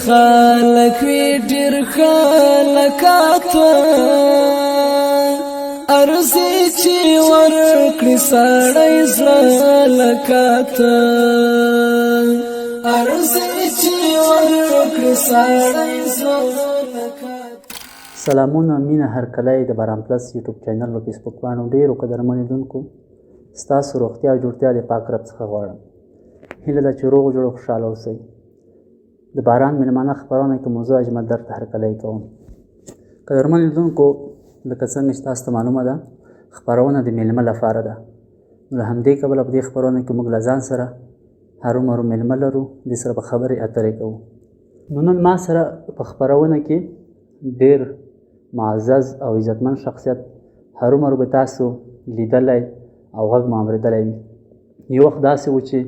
خلک وی ډیر خلکات ارزي چې ورکړي سړی زړه لکات ارزي چې ورکړي سړی زړه لکات. سلامونه مینه هرکلی د باران پلس یوټیوب چینل او فیسبوک باندې ډیرو قدرمنو لیدونکو ستاسو روغتیا او جوړتیا د پاک رب څخه غواړم. هیله ده چې روغ جوړ او خوشحاله اوسئ. د باران مېلمانه خپرونه کې موضوع اجمل درته هرکلی کوم. قدرمنو لیدونکو لکه څنګه چې تاسو ته معلومه ده خپرونه د میلمه لپاره ده، نو له همدې کبله په دې خپرونه کې موږ له ځان سره هرومرو میلمه لرو، دې سره به خبرې اترې کوو. نو نن ما سره په خپرونه کې ډېر معزز او عزتمن شخصیت هرومرو به تاسو لیدلی او غږ مو اورېدلی وي. یو وخت داسې و چې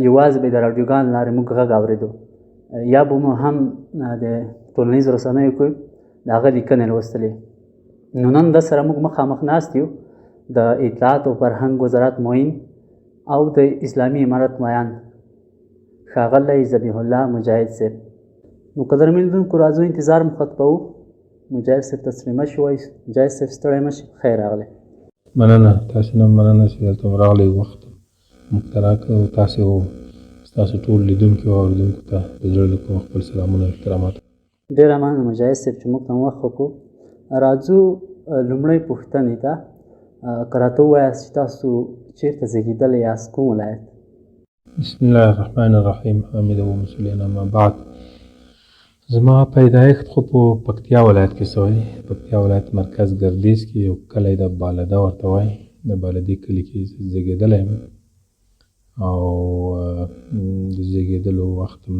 یوازې به د راډیوګانو لارې موږ غږ اورېدو، یا به مو هم د ټولنیزو رسنیو کې د هغه لیکنې لوستلې. نو نن د سره موږ مخامخ ناست یو د اطلاعات او فرهنګ وزارت معین او د اسلامي امارت معین ښاغلی ذبیح الله مجاهد صاحب. نو قدرمنو لیدونکو راځو انتظار مو ختموو. مجاهد صاحب تسلیمه شي وایي. مجاهد صاحب ستړی مه شي، خیر راغلی. مننه، تاسې نه مننه چې دلته مو راغلی وخت موږ ته راکړه او تاسې ستاسو ټول لیدونکو او اورېدونکو ته د زړه له کومه خپل سلامونه او احترامات. ډېره مننه مجاهد صاحب چې موږ ته وخت وکړو. راځو لومړۍ پوښتنې ته. که راته ووایاست چې تاسو چېرته زېږېدلی یاست، کوم ولایت؟ بسم الله الرحمن الرحیم. حامد و مسلین اما بعد. زما پیدایښت خو په پکتیا ولایت کې سوی. پکتیا ولایت مرکز ګردیز کې یو کلی د بالده ورته وایي. د بالدې کلي کې زېږېدلی یم او د زېږېدلو وخت م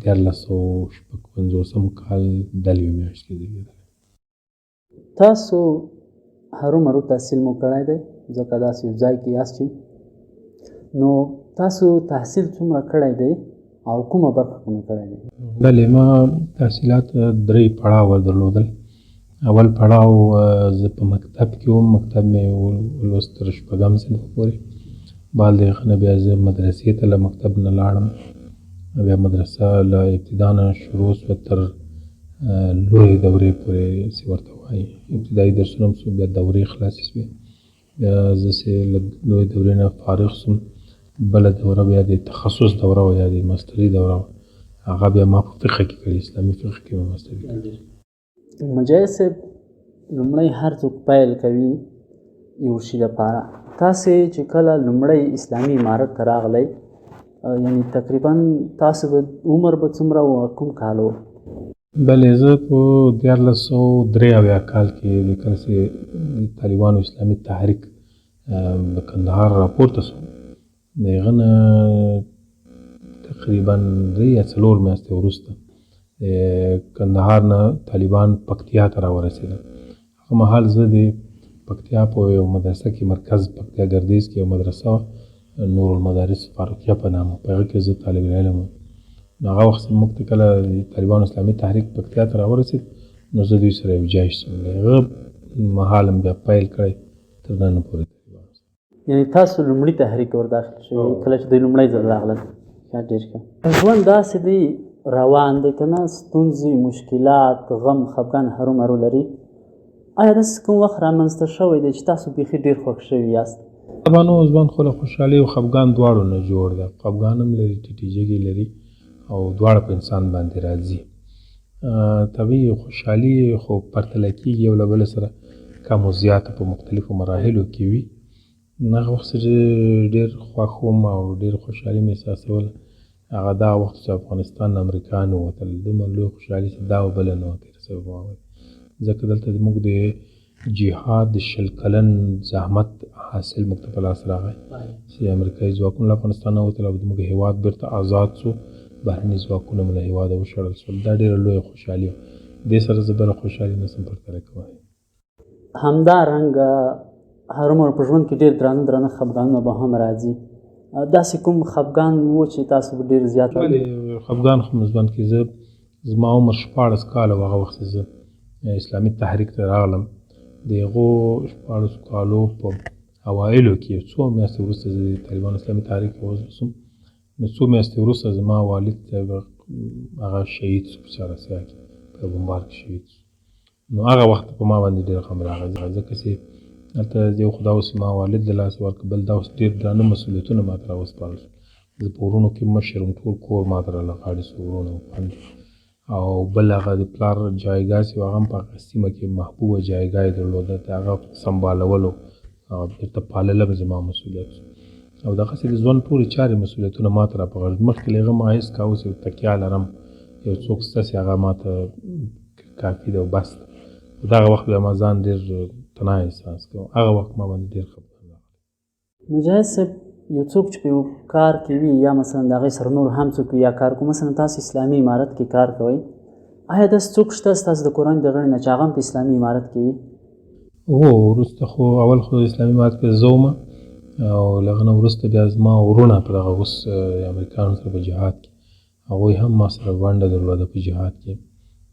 1456 کال د لوي میاشت کې زېږېدلی. تاسو هرومرو تحصیل مو کړی دی، ځکه داسې یو ځای کې یاست چې نو تاسو تحصیل څومره کړی دی او کومه برخه کومه کړی دی؟ بلې، ما تحصیلات 3 پړاوه درلودل. اول پړاو زه په مکتب کې وم، مکتب مې ولوست تر 6م صنف پورې. بعد د هغه نه بیا زه مدرسې ته له مکتب نه لاړم. بیا مدرسه له ابتدا نه شروع سوه تر لویې دورې پورې چې ورته وایي. ابتدایي درسونه هم سو، بیا دورې خلاصې سوې. بیا زه چې له لویې دورې نه فارغ سوم، بله دوره بیا د تخصص دوره وه یا د ماستري دوره وه. هغه بیا ما په فقه کې کړې، اسلامي فقه کې مې ماستري کړې. مجاهد صاحب لومړی هر څوک پیل کوي یو شي لپاره. تاسې چې کله لومړی اسلامي امارت ته راغلی، یعنې تقریبا تاسو به عمر به څومره و، کوم کال و؟ بلې، زه په 1483 کال کې د کله چې طالبانو اسلامي تحریک د کندهار راپورته سو، د هغه نه تقریبا 3 یا 4 میاشتې وروسته کندهار نه طالبان پکتیا ته راورسېدل. هغه مهال زه د پکتیا په یو مدرسه کې، مرکز پکتیا ګردیز کې یو مدرسه وه، نور المدارس فاروقیه په نامه، په هغه کې زه طالب العلم وم. نو هغه وخت موږ ته کله د طالبانو اسلامي تحریک پکتیا ته راورسېد، نو زه دوی سره یوځای شوم. د هغه مهال هم بیا پیل کړی تر ننه پورې. یعنې تاسو لومړي تحریک ور داخل شوي کله چې دوی لومړی ځل راغلل. ډېر ښه. ژوند داسې دی روان دی که نه، ستونزې، مشکلات، غم، خفګان هرومرو لري. آیا داسې کوم وخت رامنځته شوی دی چې تاسو بیخي ډېر خوښ شوي یاست؟ طبعا ژوند خو له خوشحالۍ او خفګان دواړو نه جوړ دی. خفګان هم لري، ټیټې جګې لري، او دواړه په انسان باندې راځي. طبیعي خوشحالي خو پرتله کېږي یو له بله سره کم او زیاته په مختلفو مراحلو کې وي. هغه وخت چې ډېر خوښ وم او ډېر خوشحالي مې احساسوله، هغه دا وخت چې افغانستان نه امریکا نه ووتل. دومره لویه خوشحالي چې دا و بله نه وه تېره سوې په ما باندې. ځکه دلته زموږ د جهاد د 20 کلن زحمت حاصل موږ ته په لاس راغی چې امریکایي ځواکونه له افغانستان نه ووتل او زموږ هېواد بېرته آزاد سو. بهرني ځواکونه مو له هېواده وشړل سول. دا ډېره لویه خوشحالي وه. دې سره زه بله خوشحالي نه شم پرتله کولی. همدارنګه هرومرو په ژوند کې ډېر درانه خفګانونه به هم راځي. داسې کوم خفګان و چې تاسو به ډېر زیات؟ ولې خفګان خو مې ژوند کې، زما عمر 14 کاله و هغه وخت چې زه اسلامي تحریک ته راغلم. د هغو 14 کالو په اوایلو کې یو څو میاشتې وروسته زه د طالبانو اسلامي تحریک کې عضو شوم. نو څو میاشتې وروسته زما والد صاحب هغه شهید شو په چهارسیه کې په بمبار کې شهید شو. نو هغه وخت په ما باندې ډېر غم راغی ځکه چې هلته یو خو دا اوس ما والد له لاسه ورکړ، بل دا اوس ډېر درانه مسؤلیتونه ما ته راوسپارل شول. زه په وروڼو کې مشر وم، ټول کور ما ته راغاړې شو وروڼه خوند. او بل هغه د پلار جایګاه چې هغه هم په هغه سیمه کې محبوبه جایګاه یې درلوده، د هغه سمبالولو بیرته پالل هم زما مسؤلیت شو. او دغسې د ژوند ټولې چارې مسؤلیتونه ما ته راپغړل. مخکې له هغه ما حس کاوه اوس یو تکیه لرم، یو څوک شته چې هغه ما ته کافي دی او بس ده. دغه وخت بیا ما ځان ډېر تنها احساس کوم. هغه وخت ما باندې ډېر خفګان راغلی. مجاهد صاحب، یو څوک چې په یو کار کې وي یا مثلا د هغې سره نور هم څوک وي یا کار کوي، مثلا تاسو اسلامي امارت کې کار کوئ، آیا داسې څوک شته ستاسو د کورنۍ د غړي نه چې هغه هم په اسلامي امارت کې وي؟ هو وروسته خو اول خو د اسلامي امارت کې زه وم، او له هغه نه وروسته بیا زما وروڼه په دغه اوس امریکایانو سره په جهاد کې هغوی هم ما سره ونډه درلوده په جهاد کې،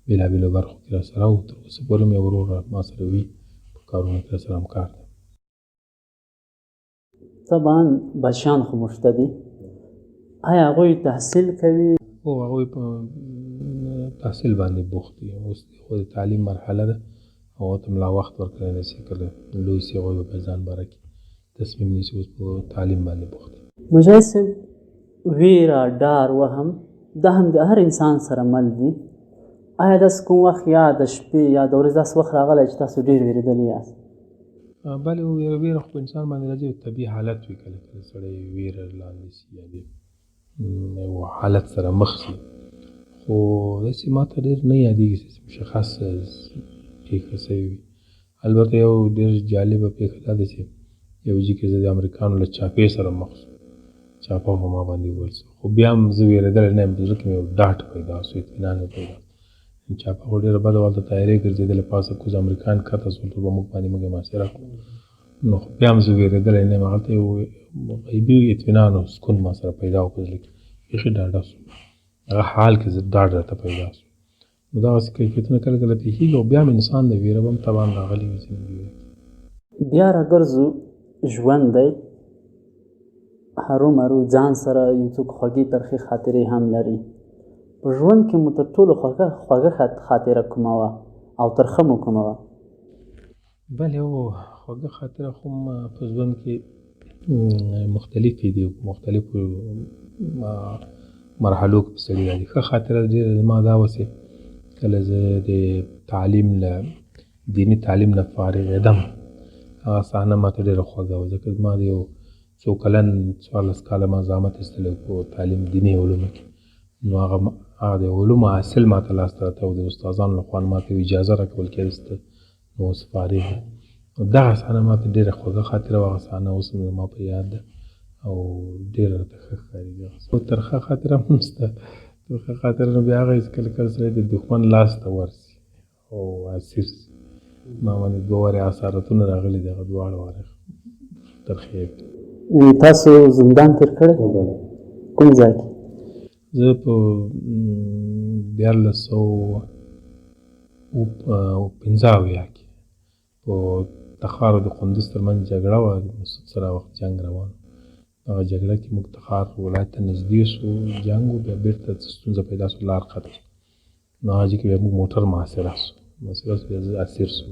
بېلابېلو برخو کې راسره و. تر اوسه پورې هم یو ورور ما سره وي، په کارونو کې راسره همکار دی. طبعا بچیان خو مو شته دي، آیا هغوی تحصیل کوي؟ هو هغوی په تحصیل باندې بوخت دي. اوس خو د تعلیم مرحله ده او هغو ته ملا وخت ورکړی نه شي، کله لوی شي هغوی به په ځان باره کې تصمیم نیسي. اوس په تعلیم باندې بوخت دي. مجاهد صاحب، ویره، ډار، وهم دا هم د هر انسان سره مل دي. آیا داسې کوم وخت یا د شپې یا د ورځې داسې وخت راغلی چې تاسو ډېر وېرېدلي یاست؟ بلې ویره خو په انسان باندې راځي، یو طبیعي حالت وي. کله کله سړی ویره لاندې شي یا یو حالت سره مخ شي، خو داسې ما ته ډېر نه یادېږي چې مشخص پېښه شوې وي. البته یو ډېر جالبه پېښه دا ده چې یو ځای کې زه د امریکایانو له چاپې سره مخ شوم، چاپه په ما باندې وویل شو، خو بیا هم زه وېرېدلی نه یم، په زړه کې مې یو ډاډ پیدا شو، اطمینان مې پیدا شو. چاپه خو ډېره بده وه، هلته تیارې ګرځېدلې، پاسه کوز امریکایان کښته شول، ټول به موږ باندې موږ یې محاصره کړو. نو خو بیا هم زه وېرېدلی نه یم، هغلته یو غیبي اطمینان او سکون ما سره پیدا و په زړه کې، بیخي ډاډه شوم. هغه حال کې زه ډاډ راته پیدا شو. نو دغسې کیفیتونه کله کله پېښېږي او بیا هم انسان د ویره به هم طبعا راغلي وي زندګي کې. بیا راګرځو، ژوند دی، هرومرو ځان سره یو څوک خوږې ترخې خاطرې هم لري. په ژوند کې مو تر ټولو خوږه خاطره کومه وه او ترخه مو کومه وه؟ بلې هو خوږه خاطره خو په ژوند کې مختلفې دي، مختلفو مرحلو کې په سړي راځي. ښه خاطره ډېره زما دا وه چې کله زه د تعلیم له دیني تعلیم نه فارغېدم، هغه صحنه ماته ډېره خوږه وه، ځکه زما د یو څو کلن 14 کاله ما زحمت ایستلی په تعلیم دیني علومو کې. نو هغه د علومو حاصل ماته لاسته راته او د استادانو له خوا ماته اجازه راکول کېده چې ته نو اوس فارغ یې. نو دغه صحنه ماته ډېره خوږه خاطره وه، هغه صحنه اوس هم زما په یاد ده او ډېره راته ښه ښکارېږي. خو ترخه خاطره هم شته. ترخه خاطره نو بیا هغه چې کله کله سړی د دښمن لاس ته ورسي او اسیر سي. ما باندې 2 وارې اسارتونه راغلي دي، هغه دواړه وارې ترخې دي. یعنې تاسو زندان تېر کړی؟ کوم ځای کې؟ زه په 1475 کې په تخار او د کندوز ترمنځ جګړه وه، د مسعود سره وخت جنګ روان و. هغه جګړه کې موږ تخار ولایت ته نږدې شو، جنګ و، بیا بېرته ستونزه پیدا شوه، لار قطع شوه. نو هغه ځای کې بیا موږ موټر محاصره شو، بیا زه اسیر شوم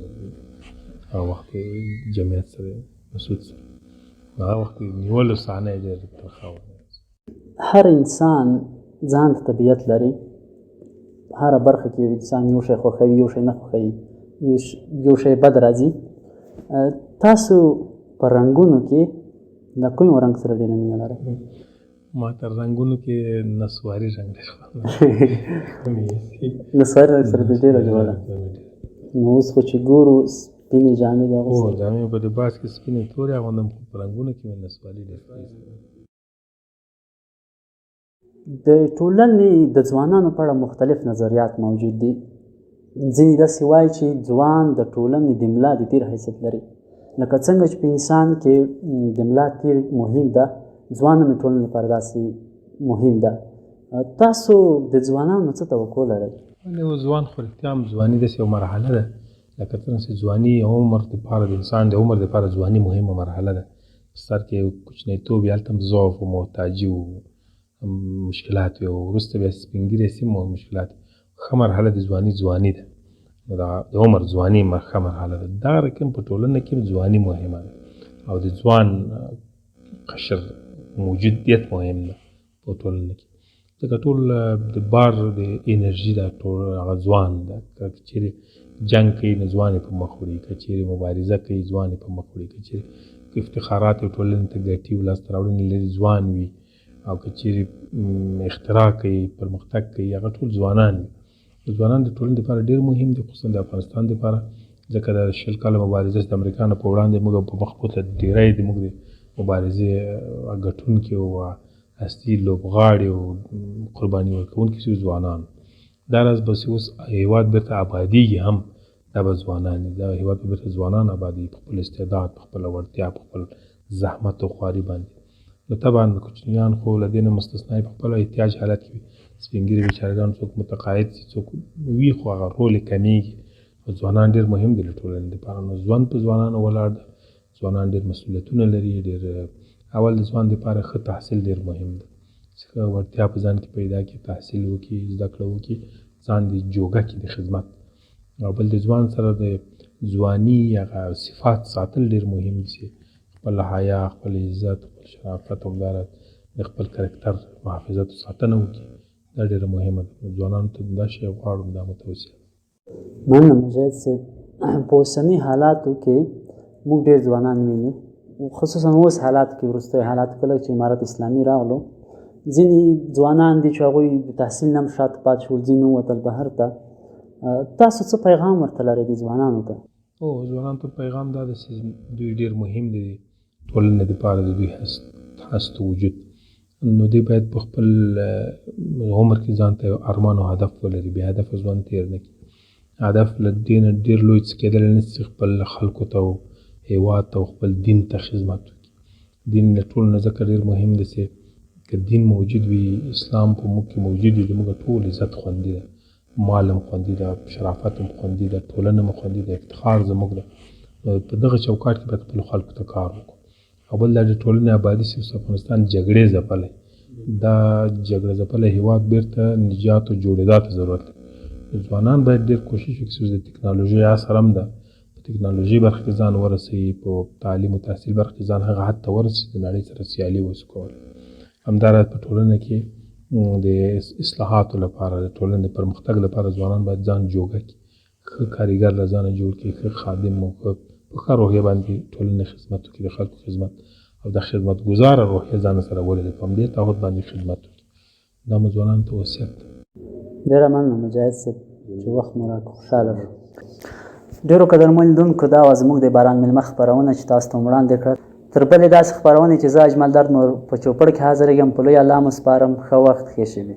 هغه وخت جمعیت سره مسعود سره. هغه وخت نیولو صحنه یې ډېره ترخه وه. هر انسان ځان ته طبیعت لري، په هره برخه کې یو انسان یو شی خوښوي، یو شی نه خوښوي، یو شی بد راځي. تاسو په رنګونو کې د کوم رنګ سره ډېره مینه لرئ؟ ما ته رنګونو کې نسواري رنګ ډېر خوښ نسواري رنګ سره دې ډېره جوړه. نو اوس خو چې ګورو سپینې جامې دي اغوستې. هو جامې په لباس کې سپینې تورې اغوندم، خو په رنګونو کې مې نسواري ډېر خوښ. د ټولنې د ځوانانو په اړه مختلف نظریات موجود دي. ځینې داسې وایي چې ځوان د ټولنې د ملا د تیر حیثیت لري، لکه څنګه چې په انسان کې د ملا تیر مهم ده، ځوان هم د ټولنې لپاره داسې مهم ده. تاسو د ځوانانو څه توقع لرئ؟ یو ځوان خو رښتیا هم ځواني داسې یو مرحله ده، لکه څنګه چې ځواني عمر دپاره د انسان د عمر دپاره ځواني مهمه مرحله ده. په سر کې یو کوچنیتوب وي، هلته هم ضعف و محتاجي و مشکلات وي او وروسته بیا سپین ږیري سیم مشکلات. ښه مرحله د ځواني ده، د عمر ځواني ښه مرحله ده. دغه رقم په ټولنه کې ځواني مهمه ده او د ځوان قشر موجودیت مهم ده په ټولنه کې، ځکه ټول د بار د انرژي دا ټول هغه ځوان ده. که چېرې جنګ کوي نو ځوان یې په مخ وړي، که چېرې مبارزه کوي ځوان یې په مخ وړي، که چېرې افتخارات یې ټولنې ته ګټي او لاسته راوړنې لري ځوان وي، او که چېرې اختراع کوي پرمختګ کوي هغه ټول ځوانان وي. ځوانان د ټولنې لپاره ډېر مهم دي، خصوصا د افغانستان لپاره، ځکه د 20 کاله مبارزه د امریکا نه په وړاندې موږ په مخ بوتله. ډېری د موږ د مبارزې ګټونکي او اصلي لوبغاړي او قرباني ورکوونکي چې ځوانان. دا راز به اوس هېواد بېرته ابادېږي هم دا به ځوانان دي. دا هېواد به بېرته ځوانان ابادېږي په خپل استعداد، په خپله وړتیا، په خپل زحمت او خواري باندې. نو طبعا کوچنیان خو له دې نه مستثنا په خپله احتیاج حالت کې وي. سپین ږیري بېچارهګان څوک متقاعد شي څوک وي خو هغه رول یې کمیږي. ځوانان ډېر مهم دي د ټولنې لپاره. نو ژوند په ځوانانو ولاړ ده. ځوانان ډېر مسؤلیتونه لري. ډېر اول د ځوان لپاره ښه تحصیل ډېر مهم ده، چې ښه وړتیا په ځان کې پیدا کړي، تحصیل وکړي، زده کړه وکړي، ځان دې جوګه کړي د خدمت. او بل د ځوان سره د ځواني هغه صفات ساتل ډېر مهم دي، چې خپل حیا، خپل عزت، خپل شرافت او همداراز د خپل کرکټر محافظت او ساتنه وکړي. دا ډېره مهمه ده. ځوانانو ته دا شی غواړم، دا متوصیه ده. مننه مجاهد صاحب. په اوسني حالاتو کې موږ ډېر ځوانان وینو، خصوصا اوس حالات کې وروستی حالات کله چې امارت اسلامي راغلو، ځینې ځوانان دي چې هغوی د تحصیل نه هم شاته پاتې شول، ځینې ووتل بهر ته. تاسو څه پیغام ورته لرئ د ځوانانو ته؟ ځوانانو ته پیغام دا ده چې دوی ډېر مهم دي ټولنې دپاره، د دوی هست وجود. نو دوی باید په خپل عمر کې ځان ته یو ارمان او هدف ولري. بې هدفه ژوند تېر نه کړي. هدف له دې نه ډېر لوی څه کېدلی نه شي، خپل خلکو ته او هېواد ته او خپل دین ته خدمت وکړي. دین له ټولو نه ځکه ډېر مهم دی چې که دین موجود وي، اسلام په موږ کې موجود وي، د موږ ټول عزت خوندي ده، مال هم خوندي ده، شرافت هم خوندي ده، ټولنه هم خوندي ده، افتخار زموږ ده. په دغه چوکاټ کې باید خپلو خلکو ته کار وکړو. او بل دا د ټولنې ابادي چې اوس افغانستان جګړې ځپلی، دا جګړه ځپلی هېواد بېرته نجات او جوړېدا ته ضرورت لري. ځوانان باید ډېر کوشش وکړي چې د ټکنالوژۍ عصر هم ده، په ټکنالوژۍ برخه کې ځان ورسوي، په تعلیم او تحصیل برخه کې ځان هغه حد ته ورسوي چې د نړۍ سره سیالي وشي کولی. همداراز په ټولنه کې د اصلاحاتو لپاره، د ټولنې د پرمختګ لپاره ځوانان باید ځان جوګه کړي، ښه کارګر له ځانه جوړ کړي، ښه خادم او په ښه روحیه باندې ټولنې خدمت وکړي، د خلکو خدمت او د خدمتګزاره روحیه ځان سره ولري، په همدې تعهد باندې خدمت وکړي. دا مو ځوانانو ته وصیت ده. ډېره مننه مجاهد صاحب چې وخت مو راکړ، خوشحاله شو. ډېرو قدرمنو لیدونکو، دا وه زموږ د باران مېلمه خپرونه چې تاسو ته مو وړاندې کړه. تر بلې داسې خپرونې چې زه اجمل درد نور په چوپړ کې حاضر یم، په لوی الله مو سپارم. ښه وخت، ښې شېبې.